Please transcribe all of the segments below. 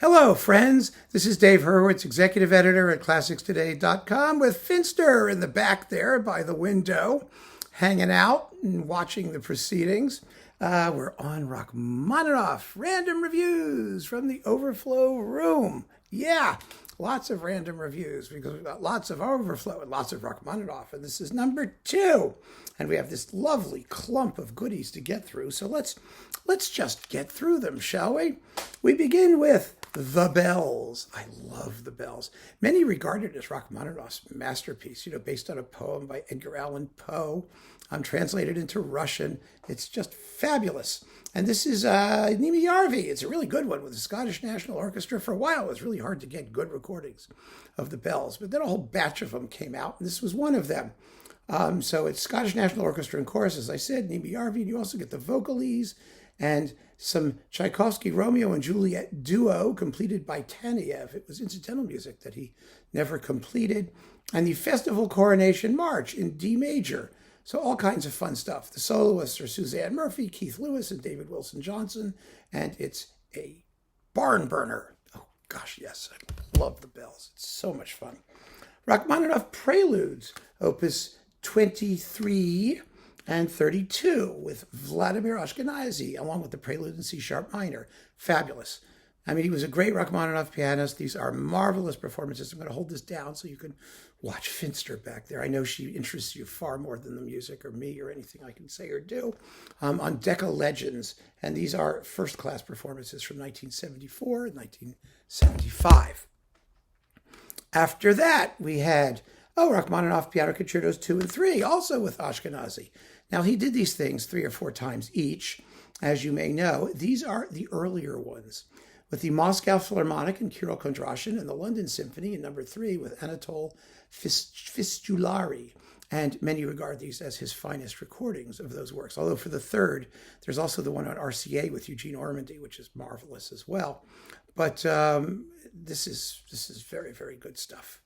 Hello, friends. This is Dave Hurwitz, executive editor at ClassicsToday.com, with Finster in the back there by the window, hanging out and watching the proceedings. We're on Rachmaninoff, random reviews from the Overflow room. Yeah, lots of random reviews because we've got lots of Overflow and lots of Rachmaninoff, and this is number 2. And we have this lovely clump of goodies to get through, so let's just get through them, shall we? We begin with The Bells. I love The Bells. Many regard it as Rachmaninoff's masterpiece, based on a poem by Edgar Allan Poe. Translated into Russian. It's just fabulous. And this is Nimi Yarvi. It's a really good one with the Scottish National Orchestra. For a while, it was really hard to get good recordings of The Bells, but then a whole batch of them came out, and this was one of them. So it's Scottish National Orchestra and Chorus, as I said, Nimi Yarvi, and you also get the vocalese and some Tchaikovsky Romeo and Juliet duo completed by Taneyev. It was incidental music that he never completed. And the Festival Coronation March in D major. So all kinds of fun stuff. The soloists are Suzanne Murphy, Keith Lewis, and David Wilson Johnson. And it's a barn burner. Oh, gosh, yes. I love The Bells. It's so much fun. Rachmaninoff Preludes, Opus 23 and 32 with Vladimir Ashkenazy, along with the Prelude in C-sharp minor. Fabulous. I mean, he was a great Rachmaninoff pianist. These are marvelous performances. I'm going to hold this down so you can watch Finster back there. I know she interests you far more than the music or me or anything I can say or do. On Decca Legends, and these are first-class performances from 1974 and 1975. After that, we had Rachmaninoff Piano Concertos 2 and 3, also with Ashkenazy. Now, he did these things 3 or 4 times each. As you may know, these are the earlier ones, with the Moscow Philharmonic and Kirill Kondrashin, and the London Symphony in number 3 with Anatole Fistulari. And many regard these as his finest recordings of those works. Although for the third, there's also the one on RCA with Eugene Ormandy, which is marvelous as well. But this is very, very good stuff.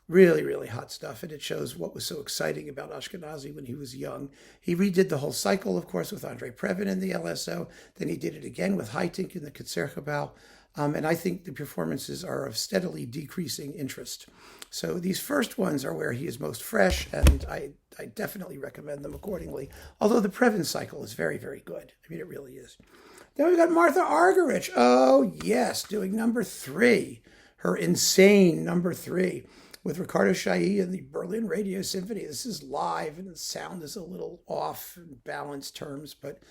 Really, really hot stuff, and it shows what was so exciting about Ashkenazy when he was young. He redid the whole cycle, of course, with Andrei Previn in the LSO. Then he did it again with Haitink in the Concertgebouw. And I think the performances are of steadily decreasing interest. So these first ones are where he is most fresh, and I definitely recommend them accordingly. Although the Previn cycle is very, very good. I mean, it really is. Then we've got Martha Argerich. Oh, yes, doing number 3, her insane number 3. With Ricardo Chailly and the Berlin Radio Symphony. This is live, and the sound is a little off in balance terms, but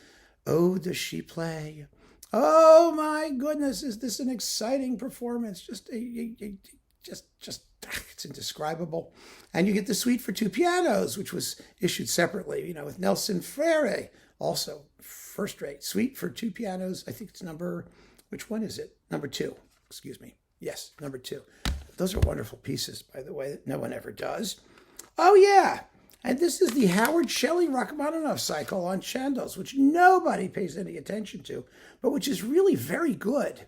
oh, does she play? Oh my goodness, is this an exciting performance? Just it's indescribable. And you get the suite for 2 pianos, which was issued separately, with Nelson Freire, also first-rate suite for 2 pianos. I think it's which one is it? Number 2, excuse me. Yes, number 2. Those are wonderful pieces, by the way, that no one ever does. Oh, yeah. And this is the Howard Shelley Rachmaninoff cycle on Chandos, which nobody pays any attention to, but which is really very good.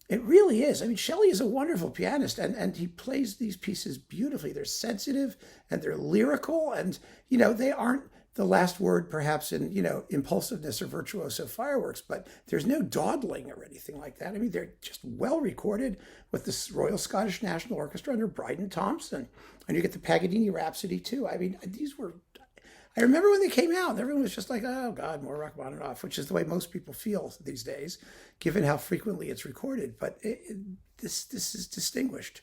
It really is. I mean, Shelley is a wonderful pianist, and he plays these pieces beautifully. They're sensitive, and they're lyrical, and, they aren't the last word, perhaps, in, impulsiveness or virtuoso fireworks, but there's no dawdling or anything like that. I mean, they're just well recorded with the Royal Scottish National Orchestra under Bryden Thompson. And you get the Paganini Rhapsody, too. I mean, I remember when they came out, and everyone was just like, oh, God, more Rachmaninoff, which is the way most people feel these days, given how frequently it's recorded. But this is distinguished.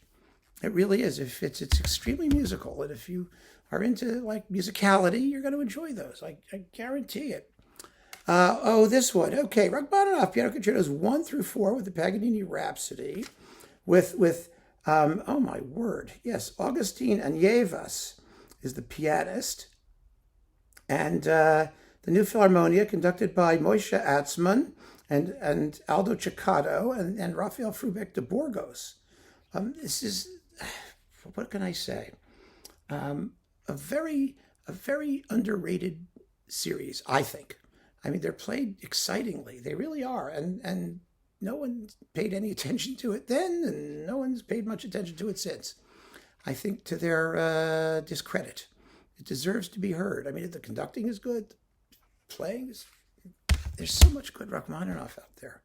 It really is. It's extremely musical, and if you are into musicality, you're going to enjoy those. I guarantee it. This one. Okay, Rachmaninoff Piano Concertos 1 through 4 with the Paganini Rhapsody, with oh my word, yes, Augustin Anievas is the pianist, and the New Philharmonia conducted by Moshe Atzman and Aldo Ciccato and Rafael Frubeck de Burgos. This is, what can I say? A very underrated series, I think. I mean, they're played excitingly. They really are. And no one paid any attention to it then, and no one's paid much attention to it since. I think to their discredit. It deserves to be heard. I mean, the conducting is good. The playing is... There's so much good Rachmaninoff out there.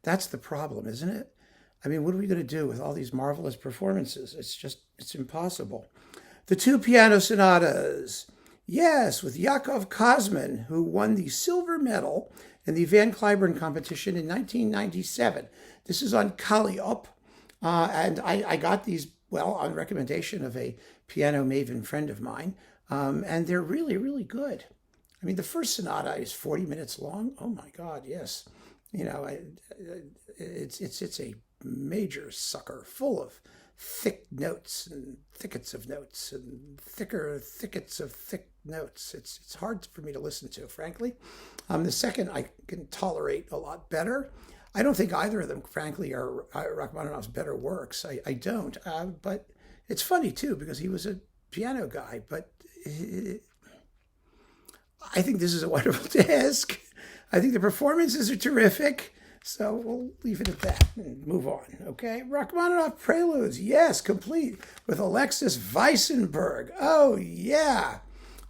That's the problem, isn't it? I mean, what are we going to do with all these marvelous performances? It's impossible. The two piano sonatas. Yes, with Yakov Kosman, who won the silver medal in the Van Cliburn competition in 1997. This is on Kalliope. And I got these, well, on recommendation of a piano maven friend of mine. And they're really, really good. I mean, the first sonata is 40 minutes long. Oh my God, yes. You know, it's a major sucker full of thick notes and thickets of notes and thicker thickets of thick notes. It's hard for me to listen to, frankly. The second I can tolerate a lot better. I don't think either of them, frankly, are Rachmaninoff's better works. I don't. But it's funny, too, because he was a piano guy. But I think this is a wonderful task. I think the performances are terrific. So we'll leave it at that and move on, okay? Rachmaninoff Preludes, yes, complete with Alexis Weissenberg. Oh, yeah.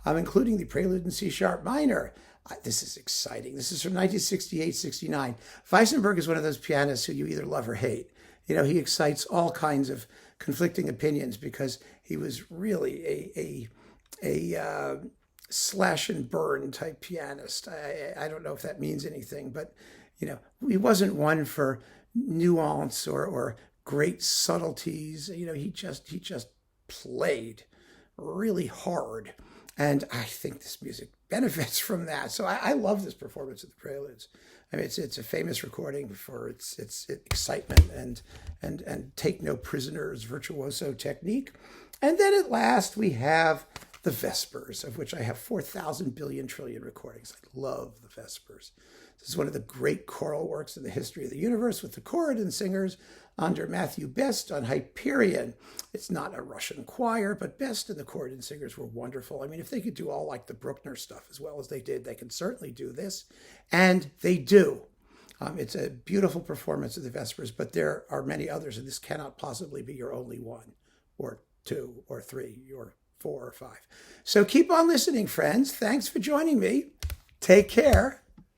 I'm including the Prelude in C-sharp minor. This is exciting. This is from 1968-69. Weissenberg is one of those pianists who you either love or hate. You know, he excites all kinds of conflicting opinions because he was really a slash and burn type pianist. I don't know if that means anything, but you know, he wasn't one for nuance or great subtleties. You know, he just played really hard. And I think this music benefits from that. So I love this performance of the Preludes. I mean, it's a famous recording for its excitement and take no prisoners virtuoso technique. And then at last we have the Vespers, of which I have 4,000 billion trillion recordings. I love the Vespers. This is one of the great choral works in the history of the universe with the chord and singers under Matthew Best on Hyperion. It's not a Russian choir, but Best and the chord and singers were wonderful. I mean, if they could do all like the Bruckner stuff as well as they did, they can certainly do this. And they do. It's a beautiful performance of the Vespers, but there are many others, and this cannot possibly be your only one, or two, or three, or 4 or 5. So keep on listening, friends. Thanks for joining me. Take care.